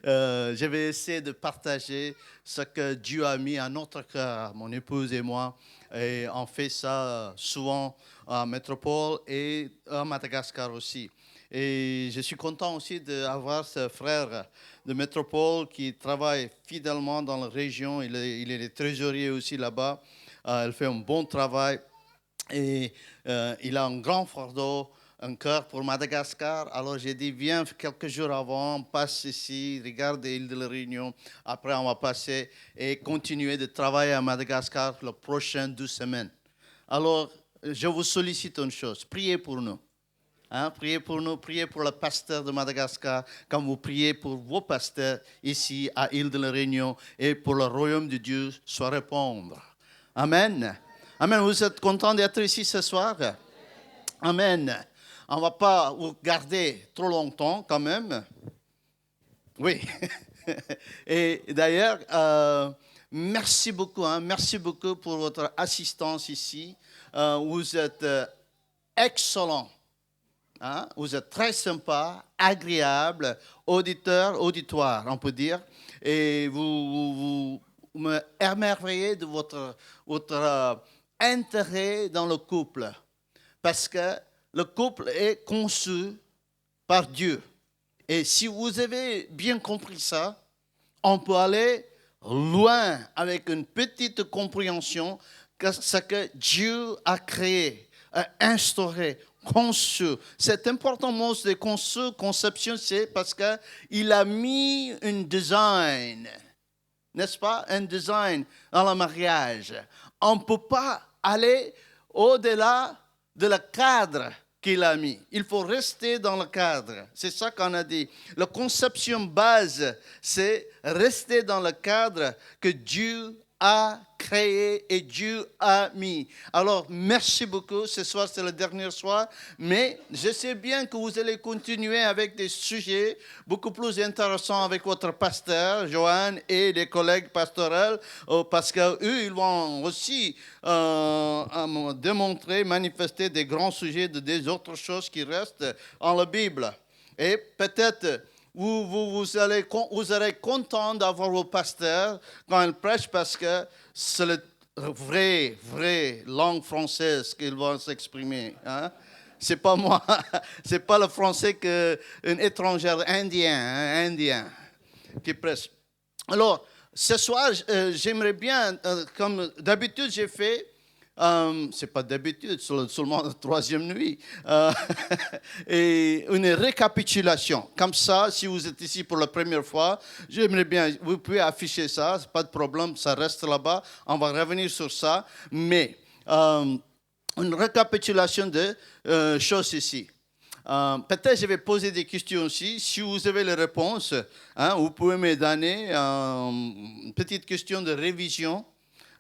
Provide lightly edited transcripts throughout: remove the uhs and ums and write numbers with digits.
Je vais essayer de partager ce que Dieu a mis à notre cœur, mon épouse et moi. Et on fait ça souvent en métropole et à Madagascar aussi. Et je suis content aussi d'avoir ce frère de métropole qui travaille fidèlement dans la région. Il est le trésorier aussi là-bas. Il fait un bon travail. Et il a un grand fardeau, un cœur pour Madagascar. Alors j'ai dit, viens quelques jours avant, passe ici, regarde l'île de la Réunion. Après, on va passer et continuer de travailler à Madagascar les prochaines 2 semaines. Alors, je vous sollicite une chose, priez pour nous. Hein, priez pour nous, priez pour le pasteur de Madagascar, comme vous priez pour vos pasteurs ici à l'île de la Réunion et pour le royaume de Dieu soit répandre. Amen. Amen. Vous êtes content d'être ici ce soir? Amen. On ne va pas vous garder trop longtemps quand même. Oui. Et d'ailleurs, merci beaucoup. Merci beaucoup pour votre assistance ici. Vous êtes excellent. Vous êtes très sympa, agréable, auditoire, on peut dire. Et vous me émerveillez de votre intérêt dans le couple. Parce que le couple est conçu par Dieu. Et si vous avez bien compris ça, on peut aller loin avec une petite compréhension de ce que Dieu a créé, a instauré, conçu. C'est important mot de conçu, conception, c'est parce qu'il a mis un design, n'est-ce pas? Un design dans le mariage. On ne peut pas aller au-delà de le cadre qu'il a mis. Il faut rester dans le cadre. C'est ça qu'on a dit. La conception base, c'est rester dans le cadre que Dieu a créé et Dieu a mis. Alors, merci beaucoup. Ce soir, c'est le dernier soir. Mais je sais bien que vous allez continuer avec des sujets beaucoup plus intéressants avec votre pasteur, Johan, et les collègues pastoraux, parce qu'eux, ils vont aussi démontrer, manifester des grands sujets de des autres choses qui restent en la Bible. Et peut-être vous serez content d'avoir vos pasteurs quand ils prêchent parce que c'est la vraie langue française qu'ils vont s'exprimer. C'est pas moi, c'est pas le français qu'un étranger indien qui prêche. Alors, ce soir, j'aimerais bien, comme d'habitude j'ai fait, c'est pas d'habitude, seulement la troisième nuit, et une récapitulation. Comme ça, si vous êtes ici pour la première fois, j'aimerais bien, vous pouvez afficher ça, pas de problème, ça reste là-bas, on va revenir sur ça, mais une récapitulation de choses ici. Peut-être je vais poser des questions aussi. Si vous avez les réponses, vous pouvez me donner une petite question de révision.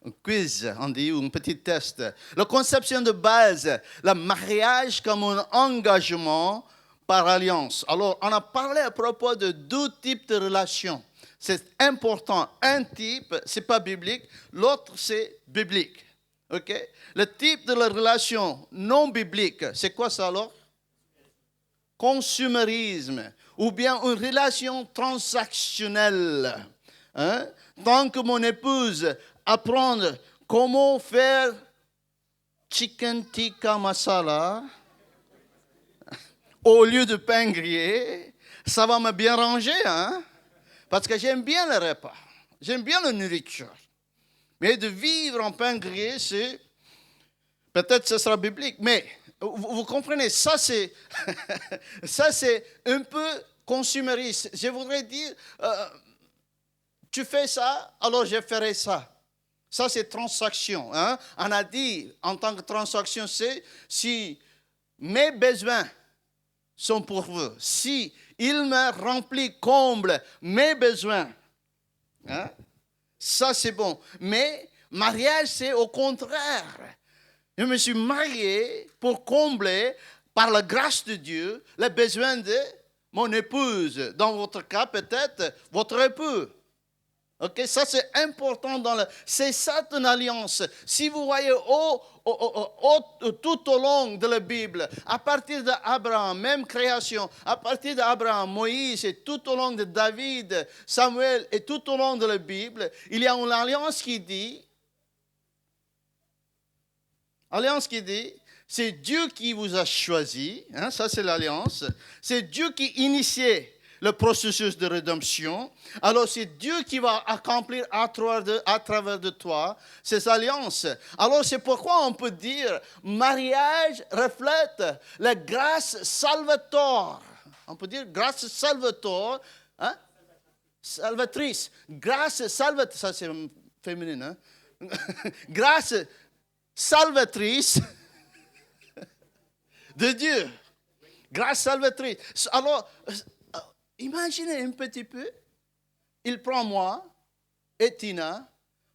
Un quiz, on dit, ou un petit test. La conception de base, le mariage comme un engagement par alliance. Alors, on a parlé à propos de 2 types de relations. C'est important. Un type, c'est pas biblique. L'autre, c'est biblique. OK? Le type de la relation non biblique, c'est quoi ça alors? Consumérisme. Ou bien une relation transactionnelle. Tant que mon épouse apprendre comment faire chicken tikka masala au lieu de pain grillé, ça va me bien ranger, parce que j'aime bien le repas, j'aime bien la nourriture. Mais de vivre en pain grillé, c'est peut-être ce sera biblique, mais vous comprenez, ça c'est ça c'est un peu consumériste. Je voudrais dire, tu fais ça, alors je ferai ça. Ça, c'est transaction. On a dit, en tant que transaction, c'est si mes besoins sont pourvus, si il me remplit, comble mes besoins, ça, c'est bon. Mais mariage, c'est au contraire. Je me suis marié pour combler, par la grâce de Dieu, les besoins de mon épouse. Dans votre cas, peut-être, votre époux. Ok, ça c'est important c'est ça ton alliance. Si vous voyez tout au long de la Bible, à partir d'Abraham, même création, à partir d'Abraham, Moïse et tout au long de David, Samuel et tout au long de la Bible, il y a une alliance qui dit, c'est Dieu qui vous a choisi, hein, ça c'est l'alliance, c'est Dieu qui initiait le processus de rédemption. Alors c'est Dieu qui va accomplir à travers de toi ces alliances. Alors c'est pourquoi on peut dire mariage reflète la grâce salvator. On peut dire grâce salvator, hein? Salvatrice. Grâce salvatrice, ça c'est féminin, hein? Grâce salvatrice de Dieu. Grâce salvatrice. Alors, imaginez un petit peu, il prend moi et Tina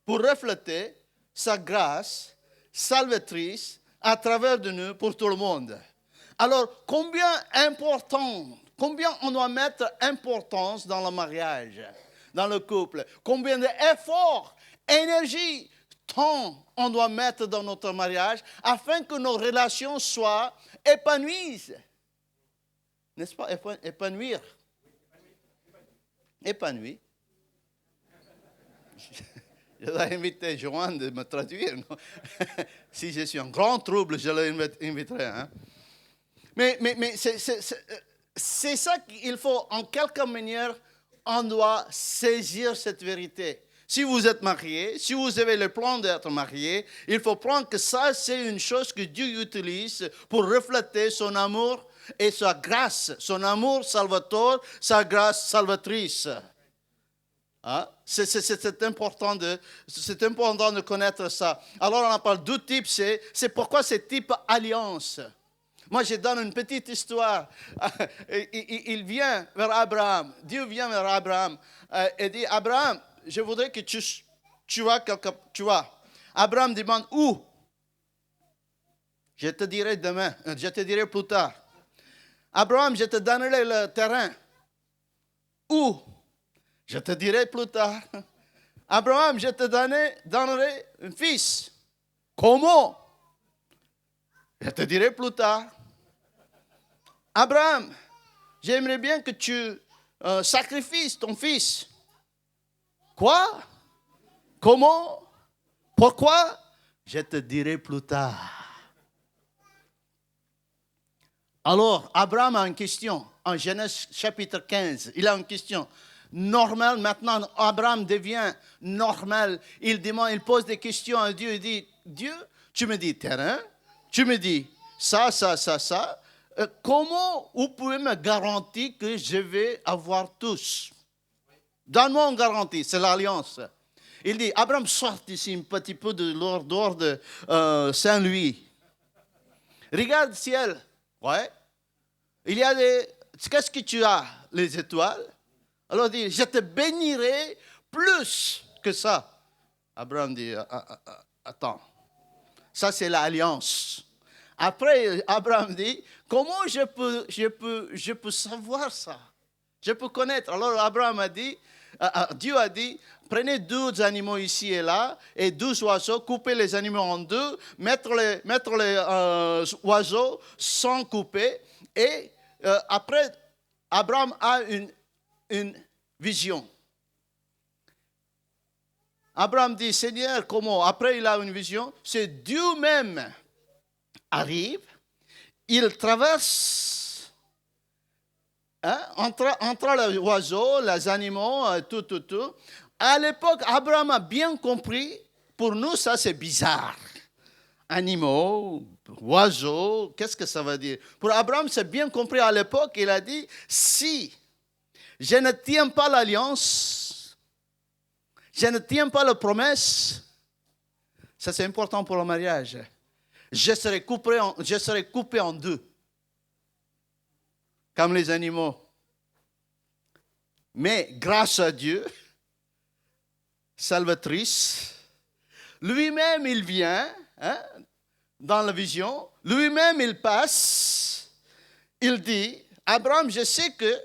pour refléter sa grâce salvatrice à travers de nous pour tout le monde. Alors, combien on doit mettre importance dans le mariage, dans le couple? Combien d'efforts, énergie, temps on doit mettre dans notre mariage afin que nos relations soient épanouies? N'est-ce pas? Épanouir. Épanoui. Je dois inviter Joanne de me traduire. Non? Si je suis en grand trouble, je l'inviterai. Hein? Mais c'est ça qu'il faut, en quelque manière, on doit saisir cette vérité. Si vous êtes marié, si vous avez le plan d'être marié, il faut prendre que ça, c'est une chose que Dieu utilise pour refléter son amour et sa grâce, son amour salvateur, sa grâce salvatrice. Hein? C'est important de connaître ça. Alors on en parle deux types, c'est pourquoi c'est type alliance. Moi, je donne une petite histoire. Il vient vers Abraham, Dieu vient vers Abraham et dit, Abraham, je voudrais que tu vas. Abraham demande où? Je te dirai demain, je te dirai plus tard. Abraham, je te donnerai le terrain. Où? Je te dirai plus tard. Abraham, je te donnerai un fils. Comment? Je te dirai plus tard. Abraham, j'aimerais bien que tu sacrifies ton fils. Quoi? Comment? Pourquoi? Je te dirai plus tard. Alors, Abraham a une question. En Genèse chapitre 15, il a une question. Normal, maintenant, Abraham devient normal. Il pose des questions à Dieu. Il dit, Dieu, tu me dis terrain, tu me dis ça. Comment vous pouvez me garantir que je vais avoir tous? Donne-moi une garantie, c'est l'alliance. Il dit, Abraham, sort ici un petit peu de l'ordre de Saint-Louis. Regarde le ciel. Ouais. Il y a qu'est-ce que tu as? Les étoiles. Alors il dit, je te bénirai plus que ça. Abraham dit, attends. Ça, c'est l'alliance. Après, Abraham dit, comment je peux savoir ça? Je peux connaître. Alors Abraham a dit, Dieu a dit, prenez 12 animaux ici et là, et 12 oiseaux, coupez les animaux en deux, mettre les oiseaux sans couper. Et après, Abraham a une vision. Abraham dit, Seigneur, comment? Après, il a une vision. C'est Dieu même arrive, il traverse entre les oiseaux, les animaux, tout. À l'époque, Abraham a bien compris. Pour nous, ça, c'est bizarre. Animaux, oiseaux, qu'est-ce que ça veut dire? Pour Abraham, c'est bien compris à l'époque. Il a dit, si je ne tiens pas l'alliance, je ne tiens pas la promesse, ça c'est important pour le mariage, je serai coupé en deux, comme les animaux. Mais grâce à Dieu, salvatrice, lui-même il vient, dans la vision, lui-même il passe, il dit, Abraham, je sais que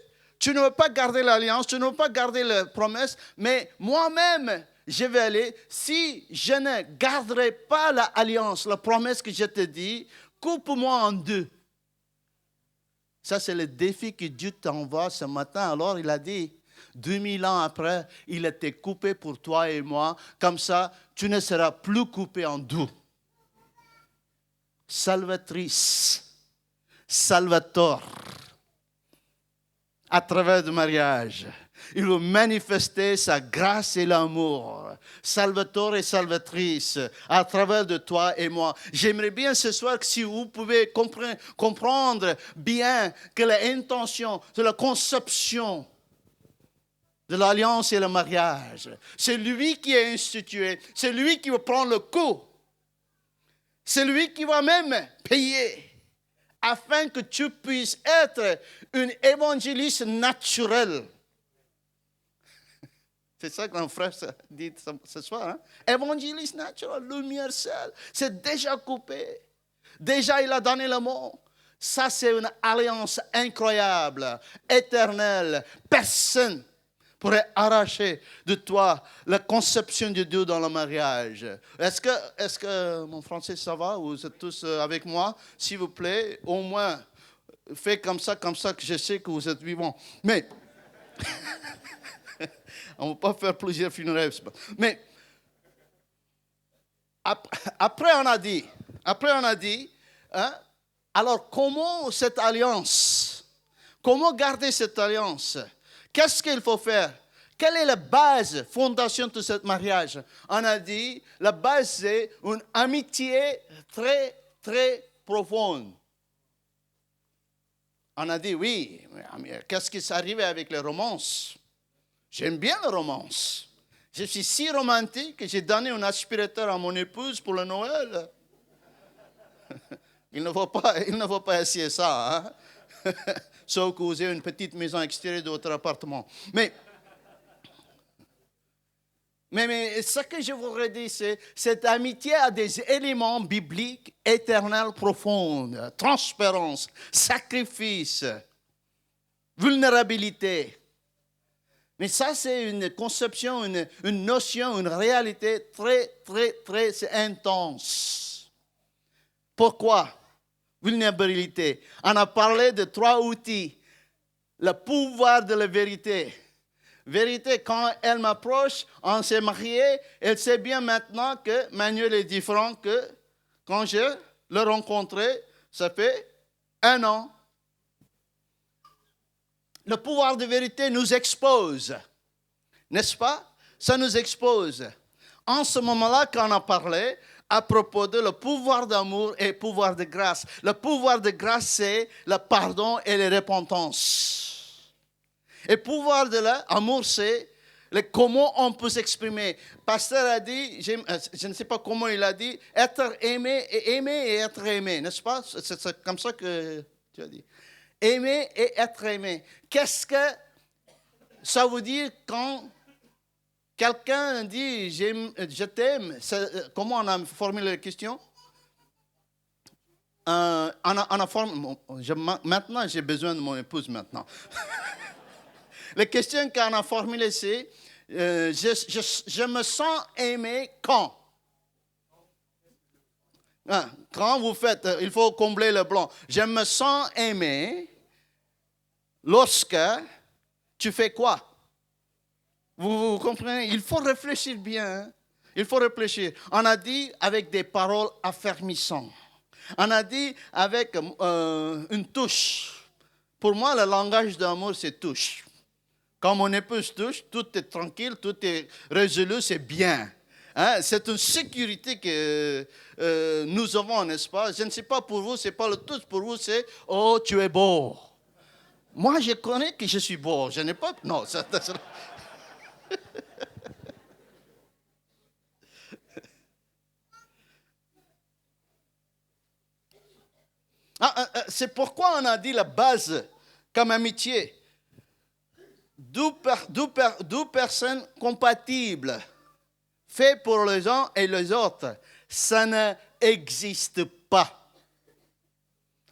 tu ne veux pas garder l'alliance, tu ne veux pas garder la promesse, mais moi-même, je vais aller. Si je ne garderai pas l'alliance, la promesse que je te dis, coupe-moi en deux. Ça, c'est le défi que Dieu t'envoie ce matin. Alors, il a dit, 2000 ans après, il a été coupé pour toi et moi. Comme ça, tu ne seras plus coupé en deux. Salvatrice, Salvator, à travers le mariage. Il veut manifester sa grâce et l'amour. Salvator et salvatrice, à travers de toi et moi. J'aimerais bien ce soir que si vous pouvez comprendre bien que l'intention de la conception de l'alliance et le mariage, c'est lui qui est institué, c'est lui qui va prendre le coup. C'est lui qui va même payer afin que tu puisses être une évangéliste naturelle. C'est ça que mon frère dit ce soir. Hein? Évangéliste naturel, lumière seule. C'est déjà coupé. Déjà, il a donné le mot. Ça, c'est une alliance incroyable, éternelle. Personne pourrait arracher de toi la conception de Dieu dans le mariage. Est-ce que mon français, ça va? Vous êtes tous avec moi? S'il vous plaît, au moins, faites comme ça, que je sais que vous êtes vivants. Mais, on ne va pas faire plusieurs funérailles. Mais, après on a dit, hein, alors comment cette alliance, comment garder cette alliance? Qu'est-ce qu'il faut faire? Quelle est la base, fondation de ce mariage? On a dit, la base, c'est une amitié très, très profonde. On a dit, oui, qu'est-ce qui s'est arrivé avec les romances? J'aime bien les romances. Je suis si romantique que j'ai donné un aspirateur à mon épouse pour le Noël. Il ne faut pas essayer ça, hein? Sauf que vous avez une petite maison extérieure de votre appartement. Mais ce que je voudrais dire, c'est cette amitié a des éléments bibliques éternels profonds, transparence, sacrifice, vulnérabilité. Mais ça, c'est une conception, une notion, une réalité très, très, très intense. Pourquoi? Vulnérabilité. On a parlé de 3 outils. Le pouvoir de la vérité. Vérité, quand elle m'approche, on s'est mariés, elle sait bien maintenant que Manuel est différent que quand je l'ai rencontré, ça fait 1 an. Le pouvoir de vérité nous expose, n'est-ce pas? Ça nous expose. En ce moment-là, quand on a parlé à propos de le pouvoir d'amour et le pouvoir de grâce. Le pouvoir de grâce, c'est le pardon et la repentance. Et le pouvoir de l'amour, c'est comment on peut s'exprimer. Le pasteur a dit, je ne sais pas comment il a dit, être aimé et être aimé, n'est-ce pas? C'est comme ça que tu as dit. Aimer et être aimé. Qu'est-ce que ça veut dire quand quelqu'un dit je t'aime? Comment on a formulé la question? Maintenant, j'ai besoin de mon épouse maintenant. La question qu'on a formulée, c'est je me sens aimé quand? Quand vous faites, il faut combler le blanc. Je me sens aimé lorsque tu fais quoi? Vous comprenez? Il faut réfléchir bien. Il faut réfléchir. On a dit avec des paroles affermissantes. On a dit avec une touche. Pour moi, le langage d'amour, c'est touche. Quand mon épouse touche, tout est tranquille, tout est résolu, c'est bien. Hein? C'est une sécurité que nous avons, n'est-ce pas? Je ne sais pas pour vous, c'est pas le touche. Pour vous, c'est « Oh, tu es beau ». Moi, je connais que je suis beau. Je n'ai pas... Non, c'est pourquoi on a dit la base comme amitié. Deux personnes compatibles, fait pour les uns et les autres, ça n'existe pas.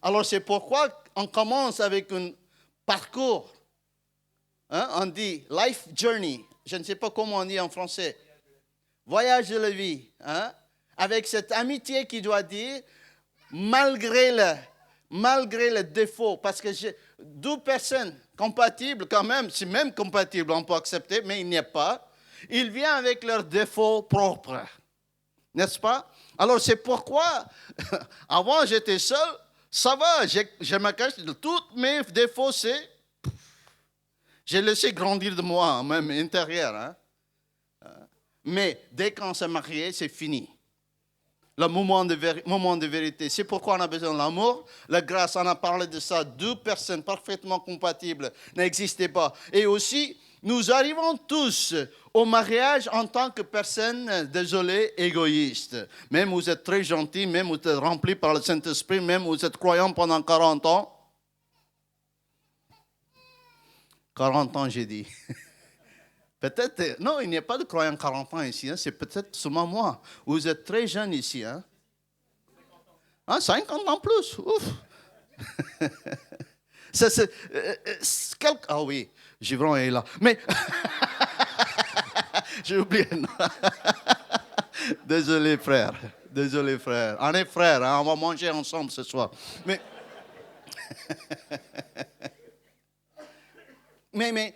Alors c'est pourquoi on commence avec un parcours Hein, on dit life journey. Je ne sais pas comment on dit en français. Voyage de la vie. Hein, avec cette amitié qui doit dire, malgré le défaut, parce que deux personnes compatibles quand même, c'est même compatible, on peut accepter, mais il n'y a pas. Ils viennent avec leurs défauts propres. N'est-ce pas? Alors c'est pourquoi, avant j'étais seul, ça va, je me cache, tous mes défauts, j'ai laissé grandir de moi, même intérieur. Hein? Mais dès qu'on s'est marié, c'est fini. Le moment de vérité. C'est pourquoi on a besoin de l'amour. La grâce, on a parlé de ça. Deux personnes parfaitement compatibles n'existaient pas. Et aussi, nous arrivons tous au mariage en tant que personnes, désolé, égoïstes. Même vous êtes très gentils, même vous êtes remplis par le Saint-Esprit, même vous êtes croyants pendant 40 ans. 40 ans, j'ai dit. Peut-être, non, il n'y a pas de croyants 40 ans ici, hein, c'est peut-être seulement moi. Vous êtes très jeune ici. Hein? 50 ans plus, ouf. Ah oui, Givron est là. Mais, j'ai oublié. Désolé frère, On est frères, hein, on va manger ensemble ce soir. Mais... Mais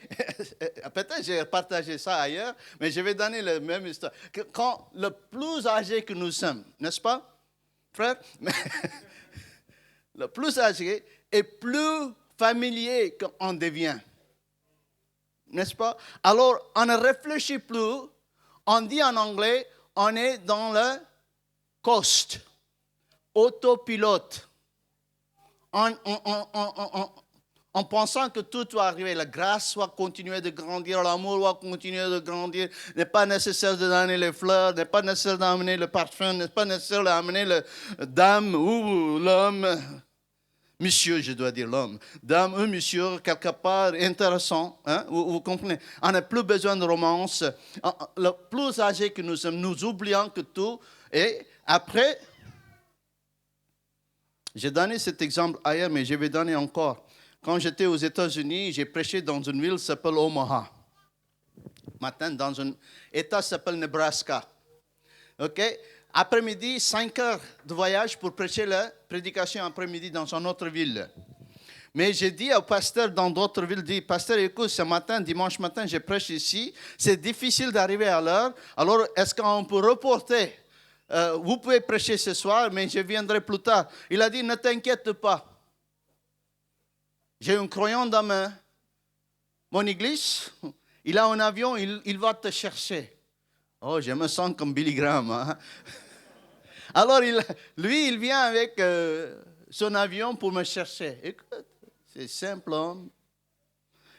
peut-être j'ai partagé ça ailleurs, mais je vais donner la même histoire. Quand le plus âgé que nous sommes, n'est-ce pas, frère? Le plus âgé est plus familier qu'on devient, n'est-ce pas? Alors, on ne réfléchit plus, on dit en anglais, on est dans le coast, autopilote. En pensant que tout va arriver, la grâce va continuer de grandir, l'amour va continuer de grandir, n'est pas nécessaire de donner les fleurs, n'est pas nécessaire d'amener le parfum, n'est pas nécessaire d'amener la dame ou l'homme, monsieur, je dois dire l'homme, dame ou monsieur, quelque part intéressant, hein? Vous comprenez, on n'a plus besoin de romance, le plus âgé que nous sommes, nous oublions que tout, et après, j'ai donné cet exemple ailleurs, mais je vais donner encore. Quand j'étais aux États-Unis, j'ai prêché dans une ville qui s'appelle Omaha. Maintenant, dans un État qui s'appelle Nebraska. OK? Après-midi, 5 heures de voyage pour prêcher la prédication après-midi dans une autre ville. Mais j'ai dit au pasteur dans d'autres villes, pasteur, écoute, ce matin, dimanche matin, je prêche ici. C'est difficile d'arriver à l'heure. Alors, est-ce qu'on peut reporter? Vous pouvez prêcher ce soir, mais je viendrai plus tard. Il a dit, ne t'inquiète pas. J'ai un croyant dans mon église. Il a un avion, il va te chercher. Oh, je me sens comme Billy Graham. Hein? Alors, lui, il vient avec son avion pour me chercher. Écoute, c'est simple homme.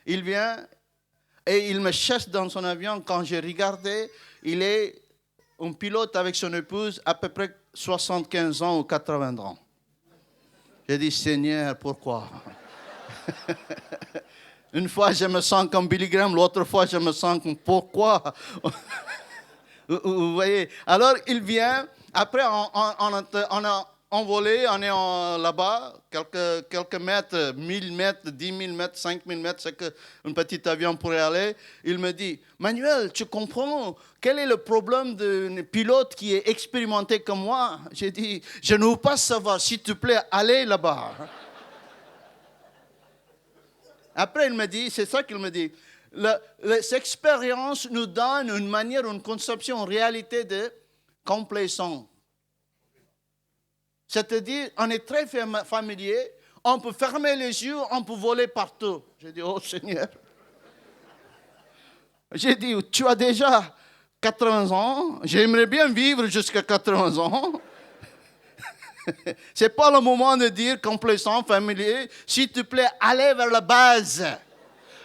Il vient et il me cherche dans son avion. Quand j'ai regardé, il est un pilote avec son épouse, à peu près 75 ans ou 80 ans. J'ai dit, Seigneur, pourquoi? Une fois, je me sens comme Billy Graham, l'autre fois, je me sens comme pourquoi? Vous voyez? Alors, il vient. Après, on a envolé, on est là-bas, quelques mètres, 1000 mètres, 10 000 mètres, 5 000 mètres, c'est qu'un petit avion pourrait aller. Il me dit, Manuel, tu comprends quel est le problème d'un pilote qui est expérimenté comme moi? J'ai dit, je ne veux pas savoir, s'il te plaît, allez là-bas. Après, il me dit, c'est ça qu'il me dit, les expériences nous donnent une manière, une conception, une réalité de complaisance. C'est-à-dire, on est très familier, on peut fermer les yeux, on peut voler partout. J'ai dit, oh Seigneur. J'ai dit, tu as déjà 80 ans, j'aimerais bien vivre jusqu'à 80 ans. Ce n'est pas le moment de dire complaisant, familier. S'il te plaît, allez vers la base.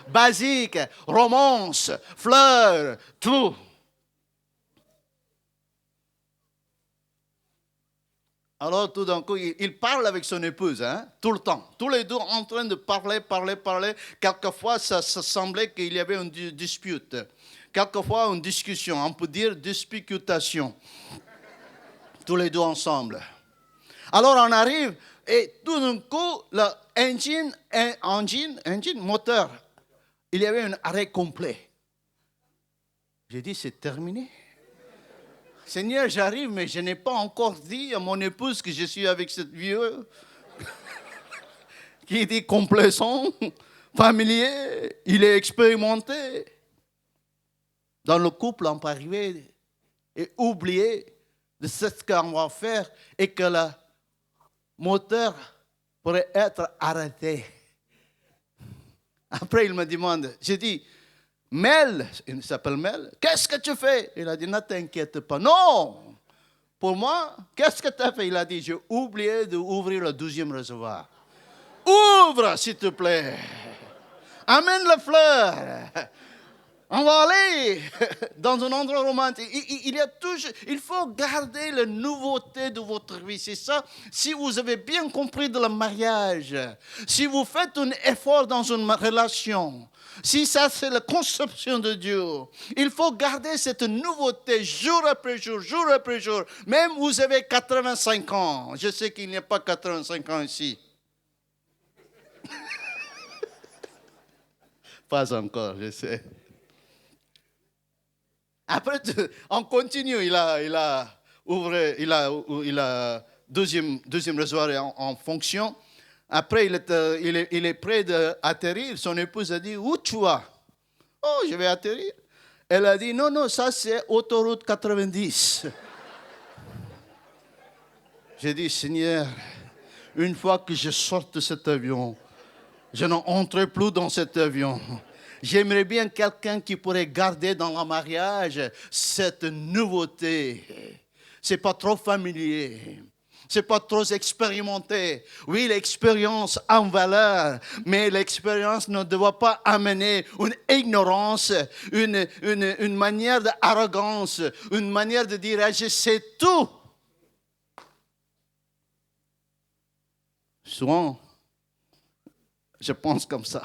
Basique, romance, fleurs, tout. Alors, tout d'un coup, il parle avec son épouse, hein, tout le temps. Tous les deux en train de parler. Quelquefois, ça semblait qu'il y avait une dispute. Quelquefois, une discussion. On peut dire disputation. Tous les deux ensemble. Alors, on arrive et tout d'un coup, le engine, moteur, il y avait un arrêt complet. J'ai dit, c'est terminé. Seigneur, j'arrive, mais je n'ai pas encore dit à mon épouse que je suis avec cette vieux qui est complaisant, familier, il est expérimenté. Dans le couple, on peut arriver et oublier de ce qu'on va faire et que le moteur pourrait être arrêté. Après, il me demande, j'ai dit, Mel, il s'appelle Mel, qu'est-ce que tu fais? Il a dit, ne t'inquiète pas. Non, pour moi, qu'est-ce que tu as fait? Il a dit, j'ai oublié d'ouvrir le 12e réservoir. Ouvre, s'il te plaît. Amène la fleur. On va aller dans un endroit romantique. Il faut garder la nouveauté de votre vie. C'est ça. Si vous avez bien compris de le mariage, si vous faites un effort dans une relation, si ça c'est la conception de Dieu, il faut garder cette nouveauté jour après jour, jour après jour. Même vous avez 85 ans. Je sais qu'il n'y a pas 85 ans ici. Pas encore, je sais. Après, on continue. Il a deuxième réservoir en fonction. Après, il est prêt d'atterrir. Son épouse a dit, où tu vas? Oh, je vais atterrir. Elle a dit, non, ça c'est autoroute 90. J'ai dit, Seigneur, une fois que je sorte de cet avion, je n'entrerai plus dans cet avion. J'aimerais bien quelqu'un qui pourrait garder dans le mariage cette nouveauté. C'est pas trop familier. C'est pas trop expérimenté. Oui, l'expérience a une valeur, mais l'expérience ne doit pas amener une ignorance, une manière d'arrogance, une manière de dire je sais tout. Souvent, je pense comme ça.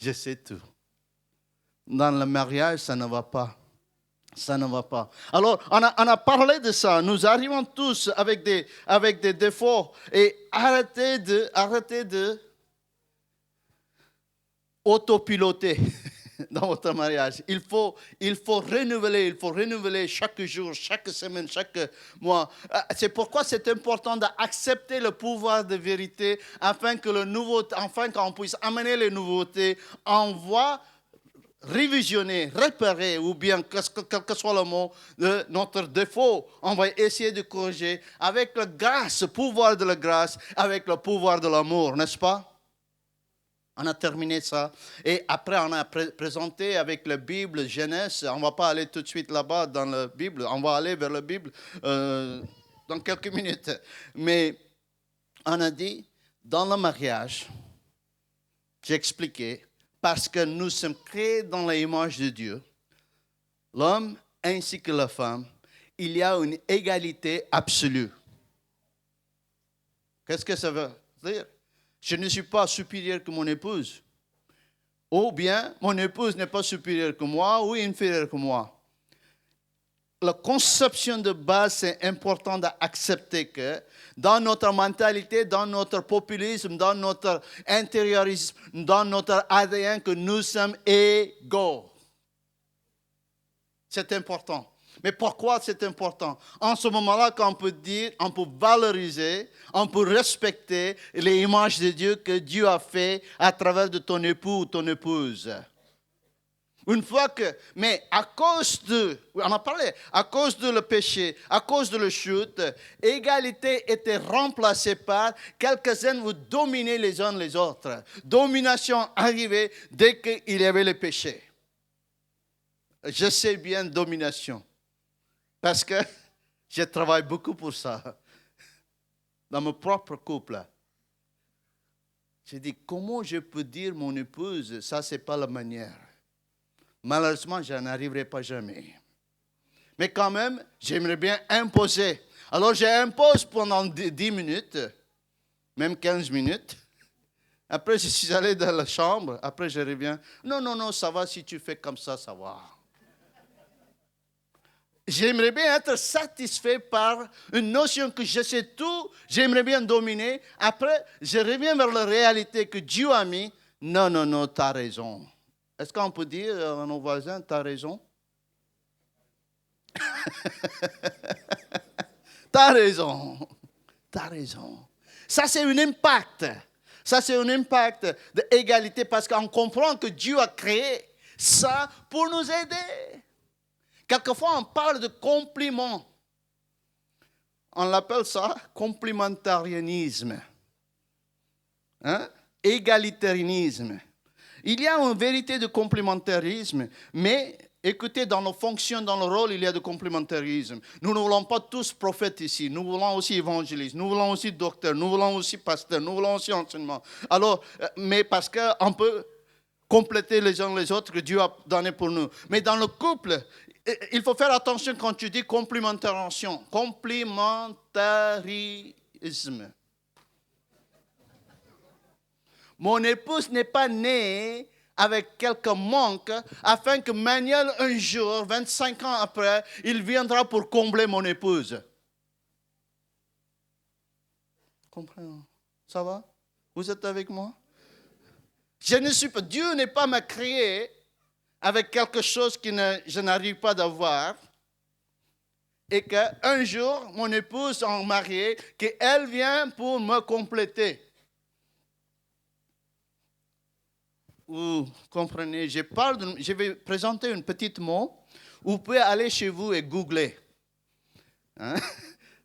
Je sais tout. Dans le mariage, ça ne va pas. Ça ne va pas. Alors, on a parlé de ça. Nous arrivons tous avec des défauts. Et arrêtez de autopiloter dans votre mariage. Il faut renouveler chaque jour, chaque semaine, chaque mois. C'est pourquoi c'est important d'accepter le pouvoir de vérité afin qu'on puisse amener les nouveautés. On va révisionner, réparer, ou bien quel que soit le mot, de notre défaut. On va essayer de corriger avec la grâce, le pouvoir de la grâce, avec le pouvoir de l'amour, n'est-ce pas? On a terminé ça. Et après, on a présenté avec la Bible, Genèse. On ne va pas aller tout de suite là-bas dans la Bible. On va aller vers la Bible dans quelques minutes. Mais on a dit, dans le mariage, j'ai expliqué, parce que nous sommes créés dans l'image de Dieu, l'homme ainsi que la femme, il y a une égalité absolue. Qu'est-ce que ça veut dire? Je ne suis pas supérieur que mon épouse. Ou bien, mon épouse n'est pas supérieure que moi ou inférieure que moi. La conception de base, c'est important d'accepter que dans notre mentalité, dans notre populisme, dans notre intériorisme, dans notre ADN, que nous sommes égaux. C'est important. Mais pourquoi c'est important? En ce moment-là, qu'on peut dire, on peut valoriser, on peut respecter les images de Dieu que Dieu a fait à travers de ton époux ou ton épouse. Une fois que, mais à cause de le péché, à cause de la chute, égalité était remplacée par quelques-uns vous dominez les uns les autres. Domination arrivait dès qu'il y avait le péché. Je sais bien domination. Parce que je travaille beaucoup pour ça. Dans mon propre couple. J'ai dit, comment je peux dire mon épouse, ça, c'est pas la manière. Malheureusement, je n'arriverai pas jamais. Mais quand même, j'aimerais bien imposer. Alors, j'impose pendant 10 minutes, même 15 minutes. Après, je suis allé dans la chambre. Après, je reviens. Non, ça va, si tu fais comme ça, ça va. J'aimerais bien être satisfait par une notion que je sais tout, j'aimerais bien dominer. Après, je reviens vers la réalité que Dieu a mis. Non, non, non, tu as raison. Est-ce qu'on peut dire à nos voisins, tu as raison? Tu as raison. Tu as raison. Ça, c'est un impact. Ça, c'est un impact d'égalité parce qu'on comprend que Dieu a créé ça pour nous aider. Quelquefois, on parle de compliment. On l'appelle ça complémentarisme. Hein? Égalitarisme. Il y a une vérité de complémentarisme, mais écoutez, dans nos fonctions, dans nos rôles, il y a de complémentarisme. Nous ne voulons pas tous prophètes ici. Nous voulons aussi évangélistes. Nous voulons aussi docteurs. Nous voulons aussi pasteurs. Nous voulons aussi enseignement. Alors, mais parce qu'on peut compléter les uns les autres que Dieu a donné pour nous. Mais dans le couple, il faut faire attention quand tu dis complémentation. Complémentarisme. Mon épouse n'est pas née avec quelques manques afin que Manuel, un jour, 25 ans après, il viendra pour combler mon épouse. Comprenez? Ça va? Vous êtes avec moi? Je ne suis pas, Dieu n'est pas m'a créé avec quelque chose que je n'arrive pas d'avoir. Et qu'un jour, mon épouse en mariée, qu'elle vient pour me compléter. Vous comprenez, je vais présenter un petit mot. Vous pouvez aller chez vous et googler. Hein?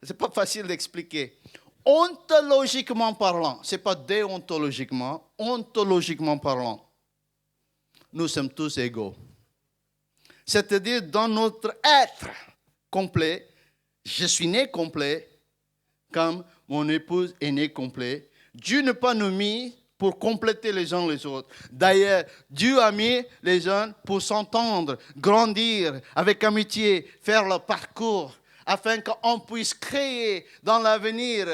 Ce n'est pas facile d'expliquer. Ontologiquement parlant, ce n'est pas déontologiquement, ontologiquement parlant, nous sommes tous égaux. C'est-à-dire dans notre être complet, je suis né complet, comme mon épouse est née complet. Dieu n'a pas nous mis pour compléter les uns les autres. D'ailleurs, Dieu a mis les uns pour s'entendre, grandir avec amitié, faire le parcours, afin qu'on puisse créer dans l'avenir,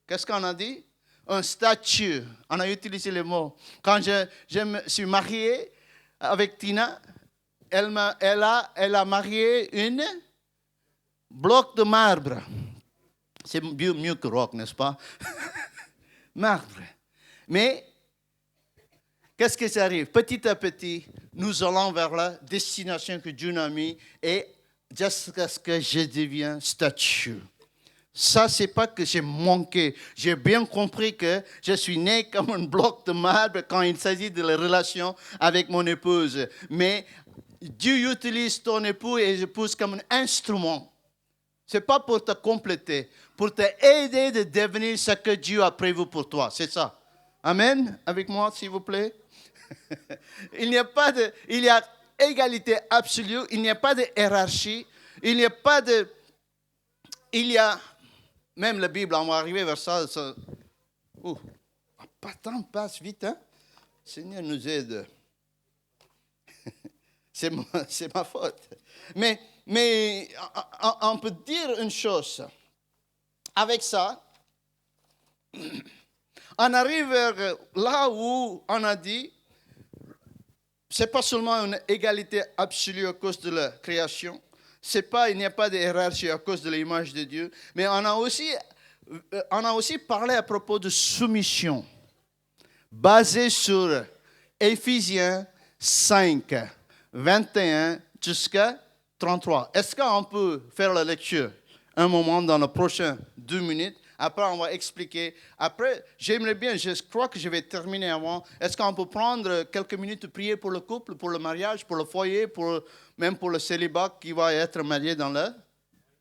qu'est-ce qu'on a dit? Un statut. On a utilisé le mot. Quand je me suis marié avec Tina, elle a marié une bloc de marbre. C'est mieux que roc, n'est-ce pas? Marbre. Mais, qu'est-ce qui s'arrive? Petit à petit, nous allons vers la destination que Dieu a mis et jusqu'à ce que je devienne statue. Ça, c'est pas que j'ai manqué. J'ai bien compris que je suis né comme un bloc de marbre quand il s'agit de la relation avec mon épouse. Mais Dieu utilise ton époux et l'épouse comme un instrument. Ce n'est pas pour te compléter, pour t'aider de devenir ce que Dieu a prévu pour toi. C'est ça. Amen. Avec moi, s'il vous plaît. Il y a égalité absolue, il n'y a pas de hiérarchie, il y a, même la Bible, on va arriver vers ça. Pas tant passe vite, hein? Seigneur nous aide. C'est ma faute. Mais on peut dire une chose. Avec ça, on arrive vers là où on a dit, ce n'est pas seulement une égalité absolue à cause de la création, il n'y a pas de hiérarchie à cause de l'image de Dieu, mais on a aussi parlé à propos de soumission, basée sur Éphésiens 5, 21 jusqu'à 33. Est-ce qu'on peut faire la lecture un moment dans les prochaines 2 minutes? Après, on va expliquer. Après, j'aimerais bien, je crois que je vais terminer avant. Est-ce qu'on peut prendre quelques minutes de prier pour le couple, pour le mariage, pour le foyer, même pour le célibat qui va être marié dans le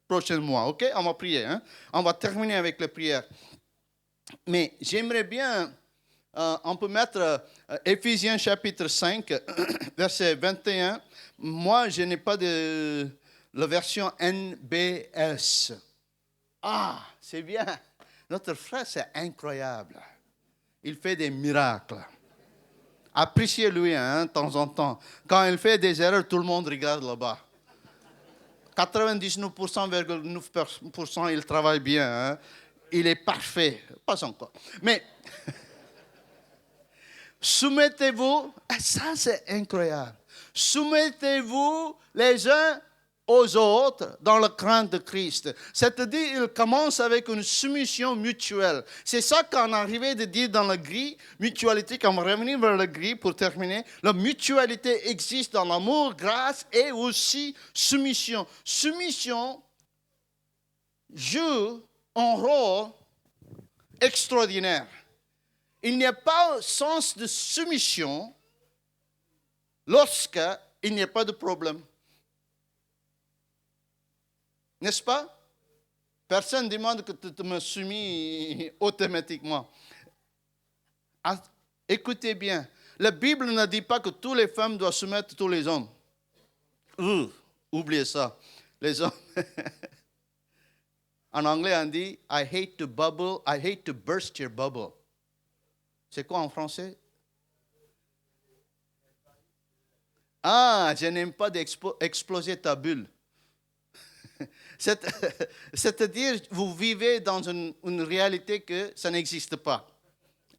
prochain mois? OK? On va prier. Hein? On va terminer avec la prière. Mais j'aimerais bien, on peut mettre Éphésiens chapitre 5, verset 21. Moi, je n'ai pas de la version NBS. Ah, c'est bien. Notre frère, c'est incroyable. Il fait des miracles. Appréciez-lui hein, de temps en temps. Quand il fait des erreurs, tout le monde regarde là-bas. 99,9%, il travaille bien. Hein. Il est parfait. Pas encore. Mais, soumettez-vous. Ça, c'est incroyable. Soumettez-vous les uns aux autres dans la crainte de Christ. C'est-à-dire, il commence avec une soumission mutuelle. C'est ça qu'on arrivait de dire dans le gris, mutualité, quand on va revenir vers le gris pour terminer. La mutualité existe dans l'amour, grâce et aussi soumission. Soumission joue un rôle extraordinaire. Il n'y a pas de sens de soumission lorsqu'il n'y a pas de problème. N'est-ce pas? Personne ne demande que tu me soumis automatiquement. Écoutez bien, la Bible ne dit pas que toutes les femmes doivent soumettre tous les hommes. Oubliez ça. Les hommes. En anglais, on dit I hate to burst your bubble. C'est quoi en français? Je n'aime pas d'exploser ta bulle. C'est-à-dire, vous vivez dans une réalité que ça n'existe pas.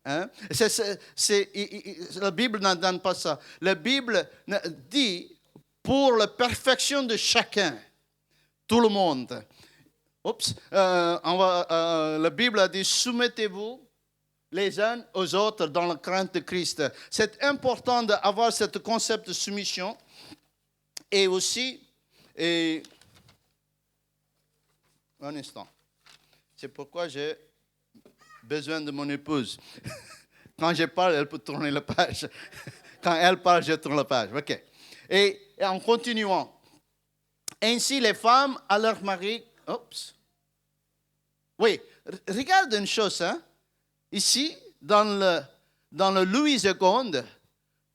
Hein? La Bible n'en donne pas ça. La Bible dit pour la perfection de chacun, tout le monde. La Bible a dit soumettez-vous les uns aux autres dans la crainte de Christ. C'est important d'avoir ce concept de soumission et aussi, un instant, c'est pourquoi j'ai besoin de mon épouse. Quand je parle, elle peut tourner la page. Quand elle parle, je tourne la page. OK. Et en continuant, ainsi les femmes à leur mari. Oui, regarde une chose, hein. Ici, dans le Louis II,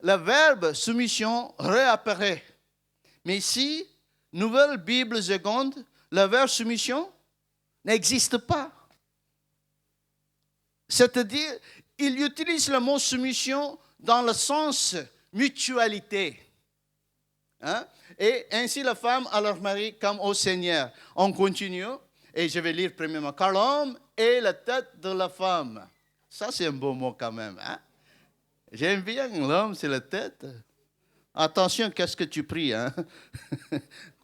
le verbe soumission réapparaît. Mais ici, Nouvelle Bible seconde, le verbe soumission n'existe pas. C'est-à-dire, il utilise le mot soumission dans le sens mutualité. Hein? Et ainsi la femme à leur mari comme au Seigneur. On continue, et je vais lire premièrement. Car l'homme est la tête de la femme. Ça, c'est un beau mot quand même. Hein? J'aime bien l'homme, c'est la tête. Attention, qu'est-ce que tu pries. Hein?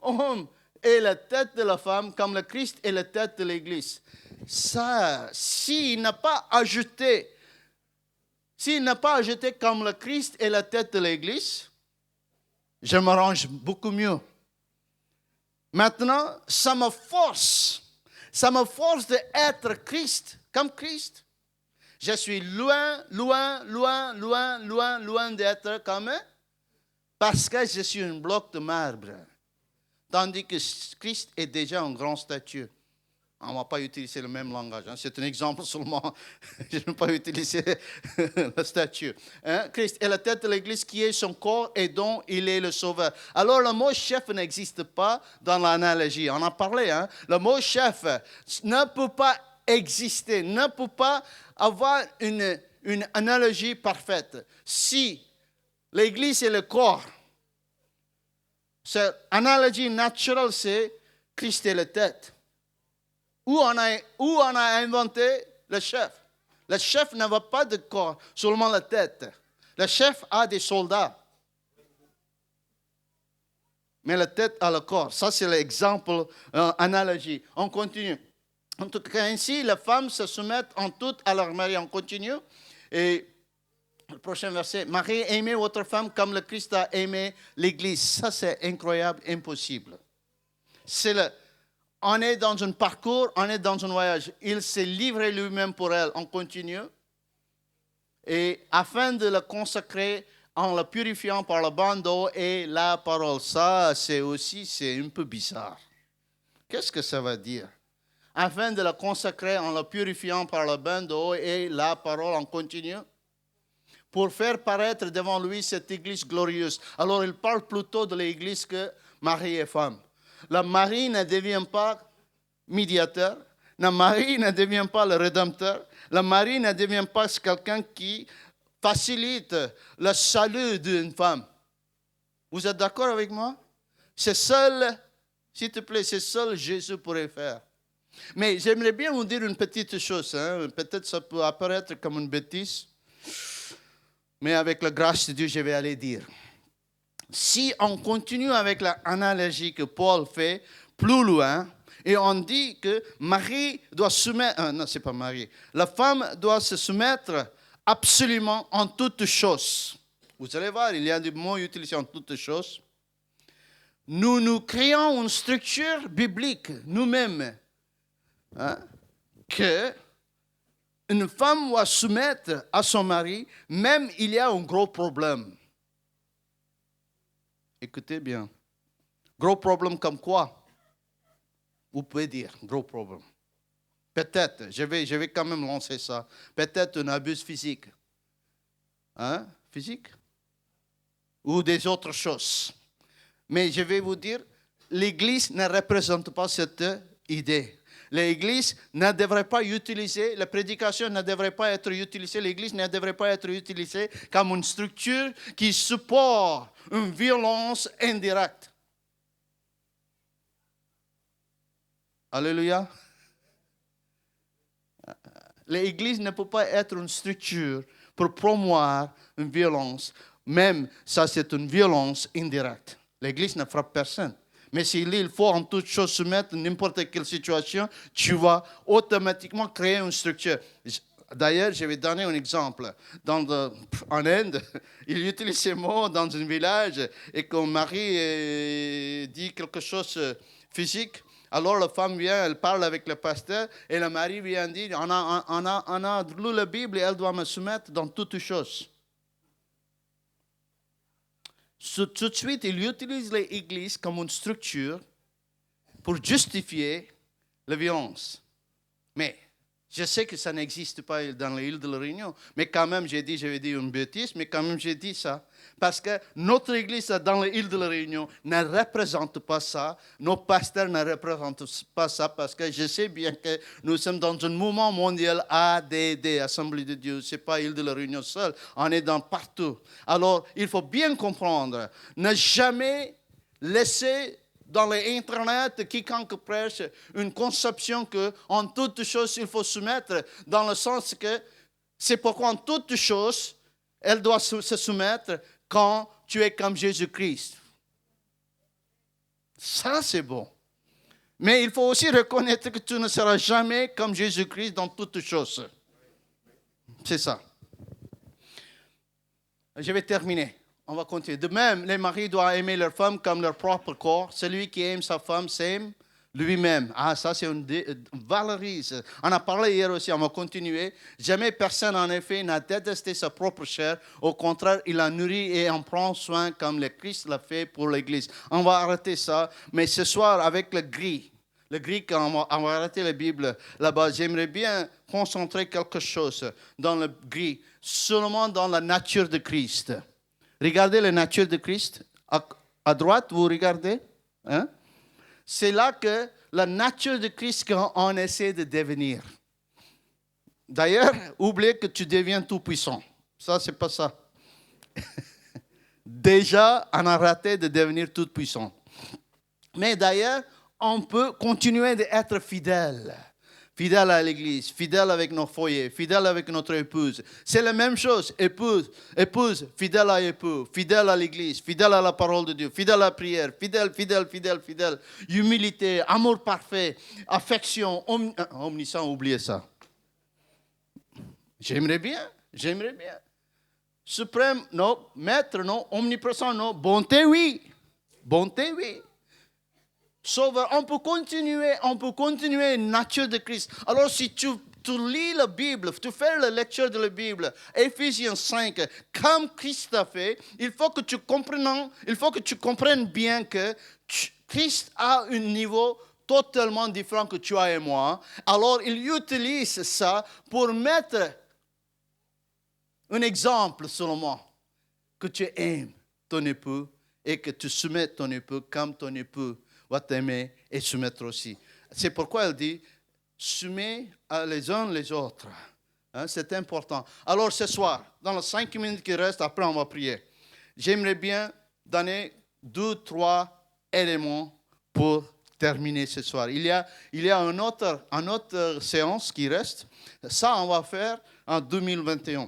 Homme est la tête de la femme, comme le Christ est la tête de l'Église. Ça, s'il n'a pas ajouté comme le Christ est la tête de l'Église, je m'arrange beaucoup mieux. Maintenant, ça me force d'être Christ, comme Christ. Je suis loin d'être comme eux, parce que je suis un bloc de marbre. Tandis que Christ est déjà une grande statue. On ne va pas utiliser le même langage. Hein. C'est un exemple seulement. Je ne vais pas utiliser la statue. Hein? Christ est la tête de l'Église qui est son corps et dont il est le sauveur. Alors le mot chef n'existe pas dans l'analogie. On en parlait. Hein? Le mot chef ne peut pas exister, ne peut pas avoir une analogie parfaite. Si l'Église est le corps, cette analogie naturelle, c'est Christ est la tête. Où on a inventé le chef. Le chef n'avait pas de corps, seulement la tête. Le chef a des soldats. Mais la tête a le corps. Ça, c'est l'exemple, analogie. On continue. En tout cas, ainsi, les femmes se soumettent en tout à leur mari. On continue. Et le prochain verset. Marie, aimez votre femme comme le Christ a aimé l'Église. Ça, c'est incroyable, impossible. On est dans un parcours, on est dans un voyage. Il s'est livré lui-même pour elle. On continue. Et afin de le consacrer en le purifiant par le bain d'eau et la parole. Ça, c'est un peu bizarre. Qu'est-ce que ça veut dire? Afin de le consacrer en le purifiant par le bain d'eau et la parole. On continue. Pour faire paraître devant lui cette église glorieuse. Alors, il parle plutôt de l'église que mari et femme. Le mari ne devient pas médiateur. Le mari ne devient pas le rédempteur. Le mari ne devient pas quelqu'un qui facilite le salut d'une femme. Vous êtes d'accord avec moi? C'est seul, s'il te plaît, c'est seul Jésus pourrait faire. Mais j'aimerais bien vous dire une petite chose. Hein? Peut-être ça peut apparaître comme une bêtise. Mais avec la grâce de Dieu, je vais aller dire. si on continue avec l'analogie que Paul fait plus loin, et on dit que Marie doit soumettre, non, c'est pas Marie, la femme doit se soumettre absolument en toutes choses. Vous allez voir, il y a des mots utilisés en toutes choses. Nous créons une structure biblique nous-mêmes, que une femme doit soumettre à son mari, même il y a un gros problème. Écoutez bien. Gros problème comme quoi? Vous pouvez dire, gros problème. Peut-être, je vais quand même lancer ça. Peut-être un abus physique. Physique? Ou des autres choses. Mais je vais vous dire, l'Église ne représente pas cette idée. L'Église ne devrait pas utiliser, la prédication ne devrait pas être utilisée, l'Église ne devrait pas être utilisée comme une structure qui supporte une violence indirecte. Alléluia. L'Église ne peut pas être une structure pour promouvoir une violence. Même ça, c'est une violence indirecte. L'Église ne frappe personne. Mais s'il il faut en toute chose soumettre n'importe quelle situation, tu vas automatiquement créer une structure. D'ailleurs, je vais donner un exemple. En Inde, il utilise ces mots dans un village et quand Marie dit quelque chose de physique, alors la femme vient, elle parle avec le pasteur et le mari vient dire, on a lu la Bible et elle doit me soumettre dans toutes choses. Tout de suite, il utilise l'Église comme une structure pour justifier la violence. Mais je sais que ça n'existe pas dans l'île de la Réunion, mais quand même, je vais dire une bêtise, mais quand même, j'ai dit ça. Parce que notre Église dans l'île de la Réunion ne représente pas ça, nos pasteurs ne représentent pas ça, parce que je sais bien que nous sommes dans un mouvement mondial ADD, Assemblée de Dieu. Ce n'est pas l'île de la Réunion seule, on est dans partout. Alors, il faut bien comprendre, ne jamais laisser dans l'Internet, quiconque prêche une conception qu'en toutes choses, il faut soumettre, dans le sens que c'est pourquoi en toutes choses, elle doit se soumettre quand tu es comme Jésus-Christ. Ça, c'est bon. Mais il faut aussi reconnaître que tu ne seras jamais comme Jésus-Christ dans toutes choses. C'est ça. Je vais terminer. On va continuer. De même, les maris doivent aimer leur femme comme leur propre corps. Celui qui aime sa femme s'aime lui-même. Ah, ça, c'est une valorise. On a parlé hier aussi, on va continuer. Jamais personne, en effet, n'a détesté sa propre chair. Au contraire, il la nourrit et en prend soin comme le Christ l'a fait pour l'Église. On va arrêter ça. Mais ce soir, avec le gris, on va arrêter la Bible là-bas. J'aimerais bien concentrer quelque chose dans le gris, seulement dans la nature de Christ. Regardez la nature de Christ. À droite, vous regardez. C'est là que la nature de Christ qu'on essaie de devenir. D'ailleurs, oubliez que tu deviens tout puissant. Ça, c'est pas ça. Déjà, on a raté de devenir tout puissant. Mais d'ailleurs, on peut continuer d'être fidèle. Fidèle à l'Église, fidèle avec nos foyers, fidèle avec notre épouse. C'est la même chose. Épouse, fidèle à époux, fidèle à l'Église, fidèle à la parole de Dieu, fidèle à la prière, fidèle. Humilité, amour parfait, affection, omniscient, oubliez ça. J'aimerais bien. Suprême, non. Maître, non. Omniprésent, non. Bonté, oui. Sauveur, on peut continuer nature de Christ. Alors si tu lis la Bible, tu fais la lecture de la Bible, Éphésiens 5, comme Christ a fait, il faut que tu comprennes bien que Christ a un niveau totalement différent que tu as et moi. Alors il utilise ça pour mettre un exemple seulement, que tu aimes ton époux et que tu soumets ton époux comme ton époux va t'aimer et soumettre aussi. C'est pourquoi elle dit, soumets les uns les autres. C'est important. Alors ce soir, dans les 5 minutes qui restent, après on va prier. J'aimerais bien donner 2-3 éléments pour terminer ce soir. Il y a une autre séance qui reste. Ça, on va faire en 2021.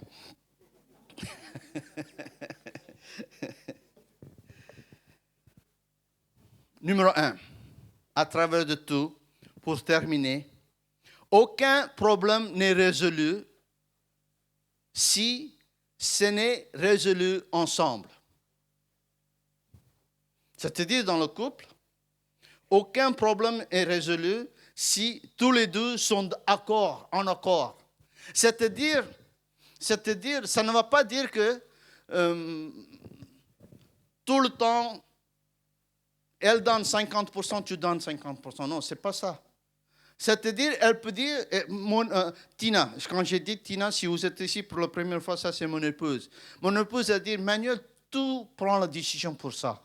numéro un, à travers de tout, pour terminer, aucun problème n'est résolu si ce n'est résolu ensemble. C'est-à-dire dans le couple, aucun problème est résolu si tous les deux sont en accord. C'est-à-dire, ça ne va pas dire que tout le temps, elle donne 50%, tu donnes 50%. Non, ce n'est pas ça. C'est-à-dire, elle peut dire, Tina, quand j'ai dit Tina, si vous êtes ici pour la première fois, ça c'est mon épouse. Mon épouse a dit, Manuel, tout prend la décision pour ça.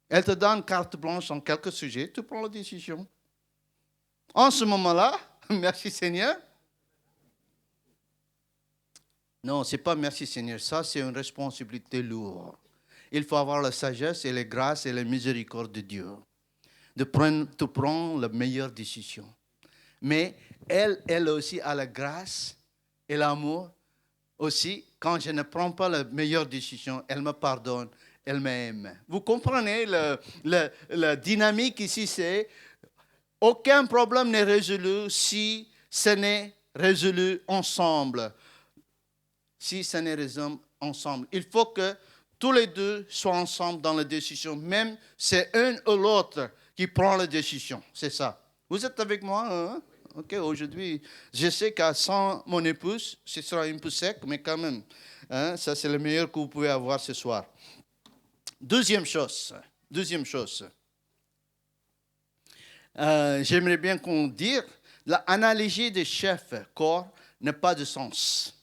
Elle te donne carte blanche en quelques sujets, tu prends la décision. En ce moment-là, merci Seigneur. Non, ce n'est pas merci Seigneur, ça c'est une responsabilité lourde. Il faut avoir la sagesse et la grâce et la miséricorde de Dieu de prendre la meilleure décision. Mais elle aussi a la grâce et l'amour aussi. Quand je ne prends pas la meilleure décision, elle me pardonne, elle m'aime. Vous comprenez la dynamique ici, c'est aucun problème n'est résolu si ce n'est résolu ensemble. Si ce n'est résolu ensemble. Il faut que tous les deux soient ensemble dans la décision. Même c'est un ou l'autre qui prend la décision. C'est ça. Vous êtes avec moi, hein? Ok, aujourd'hui, je sais qu'à sans mon épouse, ce sera un peu sec, mais quand même, hein, ça c'est le meilleur que vous pouvez avoir ce soir. Deuxième chose, j'aimerais bien qu'on dise, l'analogie de chef-corps n'a pas de sens.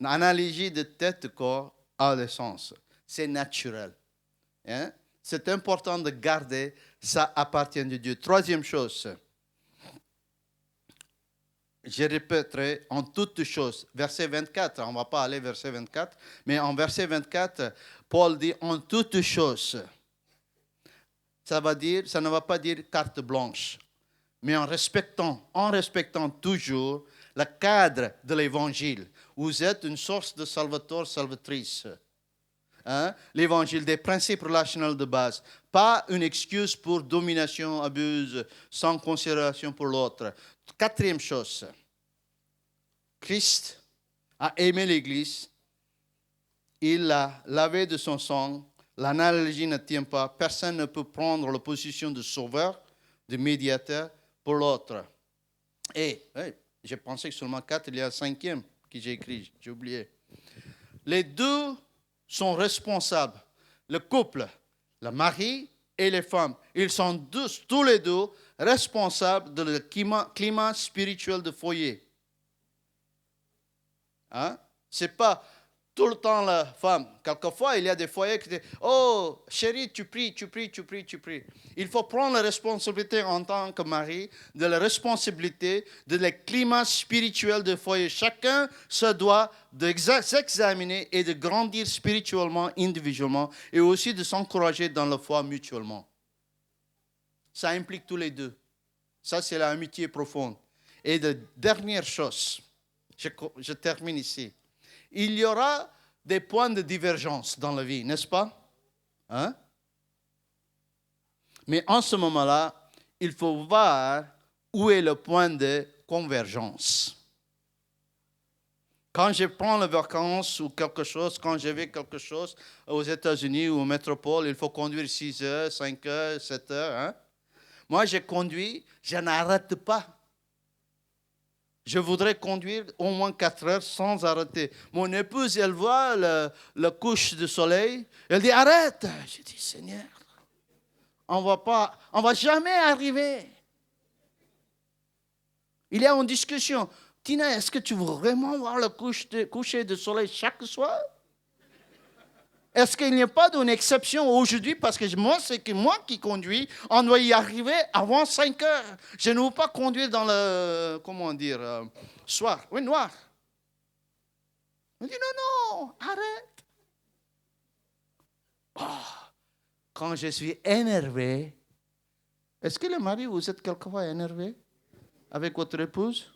L'analogie de tête-corps a de sens. C'est naturel. Hein? C'est important de garder, ça appartient de Dieu. Troisième chose, je répéterai en toutes choses. Verset 24, on ne va pas aller verset 24, mais en verset 24, Paul dit en toutes choses. Ça ne va pas dire carte blanche, mais en respectant toujours le cadre de l'évangile. Vous êtes une source de salvateur, salvatrice. Hein? L'évangile, des principes relationnels de base. Pas une excuse pour domination, abus, sans considération pour l'autre. Quatrième chose, Christ a aimé l'Église, il l'a lavé de son sang, l'analogie ne tient pas, personne ne peut prendre la position de sauveur, de médiateur pour l'autre. Et, j'ai pensé que seulement 4, il y a un cinquième que j'ai écrit, j'ai oublié. Les deux sont responsables, le couple, le mari et les femmes, ils sont tous les deux responsables de le climat spirituel du foyer. Hein? Ce n'est pas tout le temps la femme. Quelquefois, il y a des foyers qui disent « Oh, chérie, tu pries. » Il faut prendre la responsabilité en tant que mari, de la responsabilité de le climat spirituel du foyer. Chacun se doit de s'examiner et de grandir spirituellement, individuellement, et aussi de s'encourager dans la foi mutuellement. Ça implique tous les deux. Ça, c'est l'amitié profonde. Et la dernière chose, je termine ici. Il y aura des points de divergence dans la vie, n'est-ce pas? Hein? Mais en ce moment-là, il faut voir où est le point de convergence. Quand je prends les vacances ou quelque chose, quand je vais quelque chose aux États-Unis ou aux métropoles, il faut conduire 6 heures, 5 heures, 7 heures. Hein? Moi, je conduis, je n'arrête pas. Je voudrais conduire au moins 4 heures sans arrêter. Mon épouse, elle voit le couche de soleil. Elle dit, arrête. Je dis, Seigneur, on va jamais arriver. Il y a une discussion. Tina, est-ce que tu veux vraiment voir le coucher de soleil chaque soir? Est-ce qu'il n'y a pas d'une exception aujourd'hui? Parce que c'est moi qui conduis. On doit y arriver avant 5 heures. Je ne veux pas conduire dans le, soir. Oui, noir. On dit non, arrête. Oh, quand je suis énervé, est-ce que le mari, vous êtes quelquefois énervé avec votre épouse?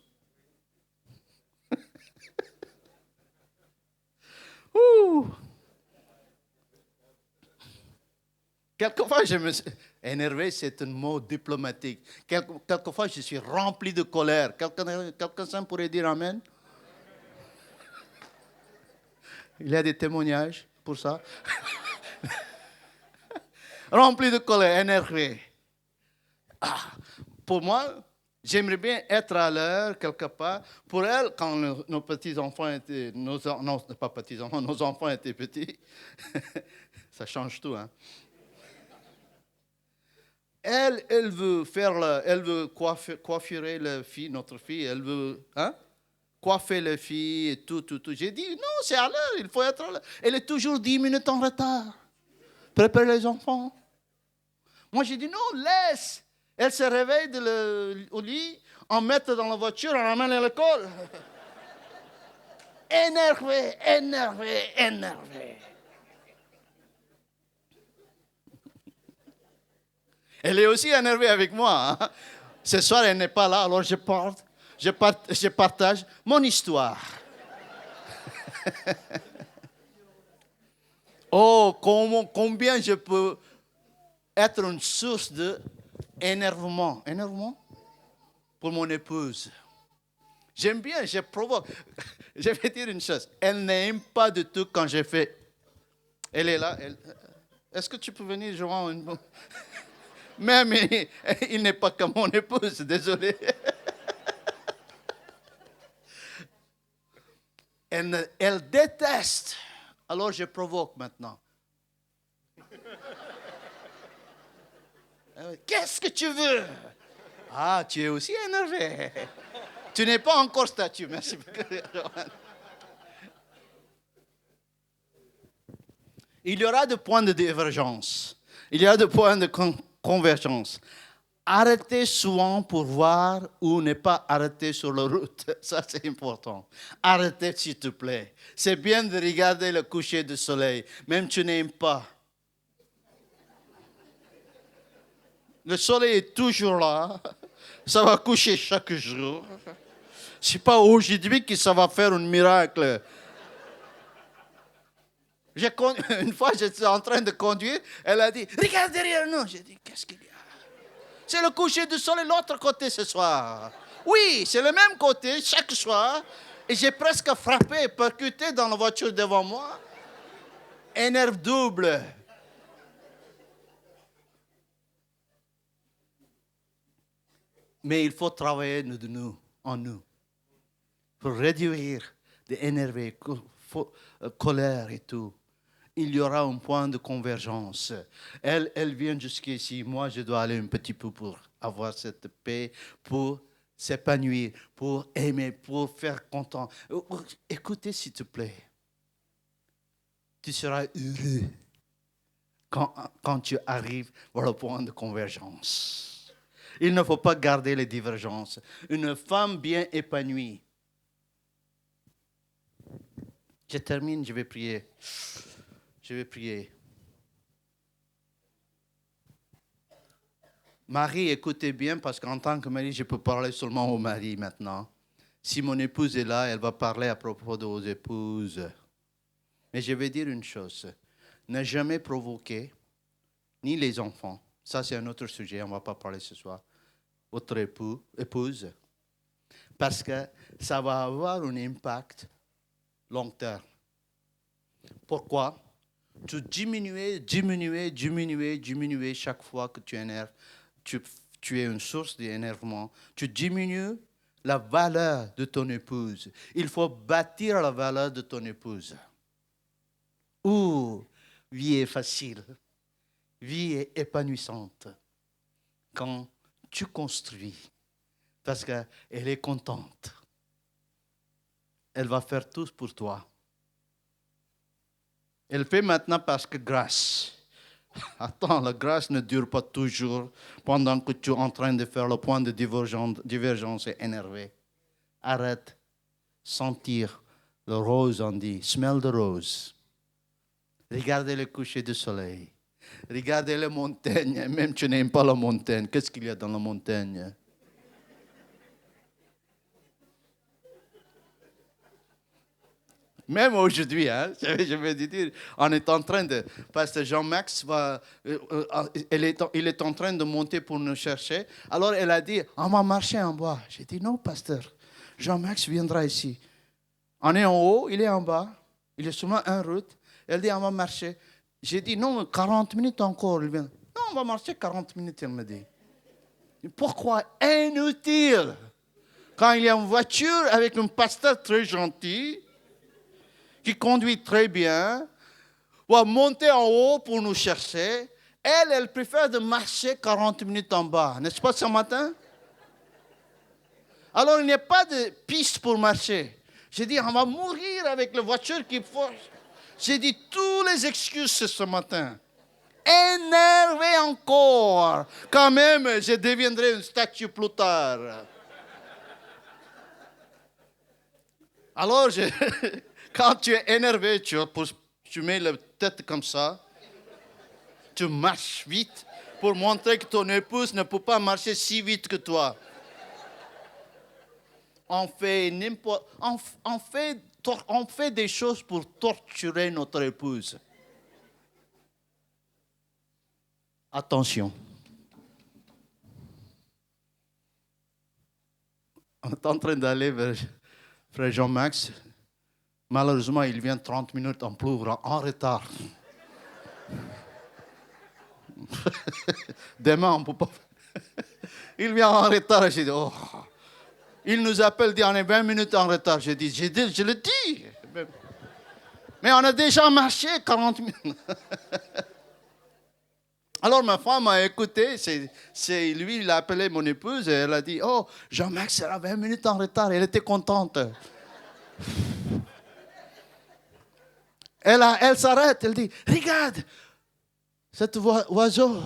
Ouh. Quelquefois, je me suis... Énervé, c'est un mot diplomatique. Quelquefois, je suis rempli de colère. Quelqu'un pourrait dire Amen? Il y a des témoignages pour ça. Rempli de colère, énervé. Pour moi, j'aimerais bien être à l'heure quelque part. Pour elle, quand nos petits-enfants étaient... non, pas petits-enfants, nos enfants étaient petits. Ça change tout, hein. Elle veut elle veut coiffurer la fille, notre fille. Elle veut, coiffer la fille et tout. J'ai dit, non, c'est à l'heure, il faut être à l'heure. Elle est toujours 10 minutes en retard. Prépare les enfants. Moi, j'ai dit, non, laisse. Elle se réveille au lit, on met dans la voiture, on ramène à l'école. Énervé. Elle est aussi énervée avec moi. Hein. Ce soir, elle n'est pas là, alors je partage mon histoire. Oh, combien je peux être une source d'énervement. Énervement pour mon épouse. J'aime bien, je provoque. Je vais dire une chose. Elle n'aime pas du tout quand je fais. Elle est là. Est-ce que tu peux venir, Johan? Même il n'est pas comme mon épouse, désolé. Elle déteste. Alors je provoque maintenant. Qu'est-ce que tu veux? Ah, tu es aussi énervé. Tu n'es pas encore statue. Merci beaucoup. Il y aura des points de divergence. Il y a des points de convergence. Arrêtez souvent pour voir ou ne pas arrêter sur la route. Ça, c'est important. Arrêtez, s'il te plaît. C'est bien de regarder le coucher du soleil, même tu n'aimes pas. Le soleil est toujours là. Ça va coucher chaque jour. Ce n'est pas aujourd'hui que ça va faire un miracle. Une fois, j'étais en train de conduire. Elle a dit, regarde derrière nous. J'ai dit, qu'est-ce qu'il y a? C'est le coucher du soleil l'autre côté ce soir. Oui, c'est le même côté chaque soir. Et j'ai presque frappé, percuté dans la voiture devant moi. Énerve double. Mais il faut travailler en nous pour réduire l'énervé, colère et tout. Il y aura un point de convergence. Elle vient jusqu'ici. Moi, je dois aller un petit peu pour avoir cette paix, pour s'épanouir, pour aimer, pour faire content. Écoutez, s'il te plaît. Tu seras heureux quand tu arrives vers le point de convergence. Il ne faut pas garder les divergences. Une femme bien épanouie. Je termine, je vais prier. Marie, écoutez bien, parce qu'en tant que mari, je peux parler seulement au mari maintenant. Si mon épouse est là, elle va parler à propos de vos épouses. Mais je vais dire une chose. Ne jamais provoquer, ni les enfants. Ça, c'est un autre sujet, on ne va pas parler ce soir. Votre épouse. Parce que ça va avoir un impact long terme. Pourquoi? Tu diminuer chaque fois que tu énerves. Tu es une source d'énervement. Tu diminues la valeur de ton épouse. Il faut bâtir la valeur de ton épouse. Vie est facile. Vie est épanouissante. Quand tu construis, parce qu'elle est contente. Elle va faire tout pour toi. Elle fait maintenant parce que grâce. Attends, la grâce ne dure pas toujours pendant que tu es en train de faire le point de divergence et énervé. Arrête. Sentir le rose, on dit. Smell the rose. Regardez le coucher du soleil. Regardez les montagnes. Même tu n'aimes pas la montagne. Qu'est-ce qu'il y a dans la montagne? Même aujourd'hui, hein, je vais te dire, on est en train de... Pasteur Jean-Max, il est en train de monter pour nous chercher. Alors, elle a dit, on va marcher en bas. J'ai dit, non, pasteur, Jean-Max viendra ici. On est en haut, il est en bas. Il est seulement en route. Elle dit, on va marcher. J'ai dit, non, 40 minutes encore. Il vient, non, on va marcher 40 minutes, elle me dit. Pourquoi? Inutile. Quand il y a une voiture avec un pasteur très gentil, qui conduit très bien, va monter en haut pour nous chercher, elle préfère de marcher 40 minutes en bas. N'est-ce pas ce matin? Alors, il n'y a pas de piste pour marcher. J'ai dit, on va mourir avec la voiture qui force. J'ai dit, toutes les excuses ce matin. Énervé encore. Quand même, je deviendrai une statue plus tard. Alors, quand tu es énervé, tu mets la tête comme ça. Tu marches vite pour montrer que ton épouse ne peut pas marcher si vite que toi. On fait des choses pour torturer notre épouse. Attention. On est en train d'aller vers Frère Jean-Max. Malheureusement, il vient 30 minutes en retard. Demain, on ne peut pas. Il vient en retard. J'ai dit, oh. Il nous appelle, dit, on est 20 minutes en retard. Je le dis. Mais on a déjà marché 40 minutes. Alors ma femme a écouté, c'est lui, il a appelé mon épouse et elle a dit, oh, Jean-Max sera 20 minutes en retard. Elle était contente. Elle s'arrête, elle dit, regarde, cet oiseau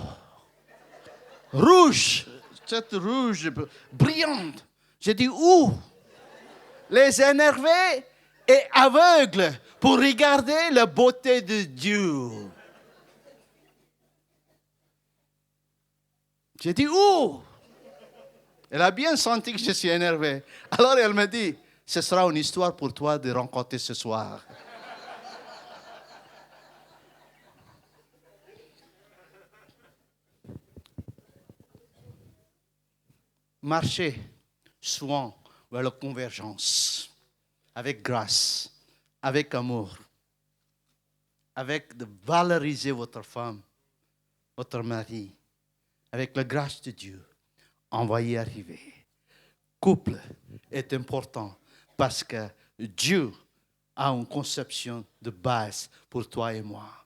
rouge, cette rouge brillante. J'ai dit, où? Les énervés et aveugles pour regarder la beauté de Dieu. J'ai dit, où? Elle a bien senti que je suis énervé. Alors elle me dit, ce sera une histoire pour toi de rencontrer ce soir. Marchez souvent vers la convergence, avec grâce, avec amour, avec de valoriser votre femme, votre mari, avec la grâce de Dieu. On va y arriver. Couple est important parce que Dieu a une conception de base pour toi et moi.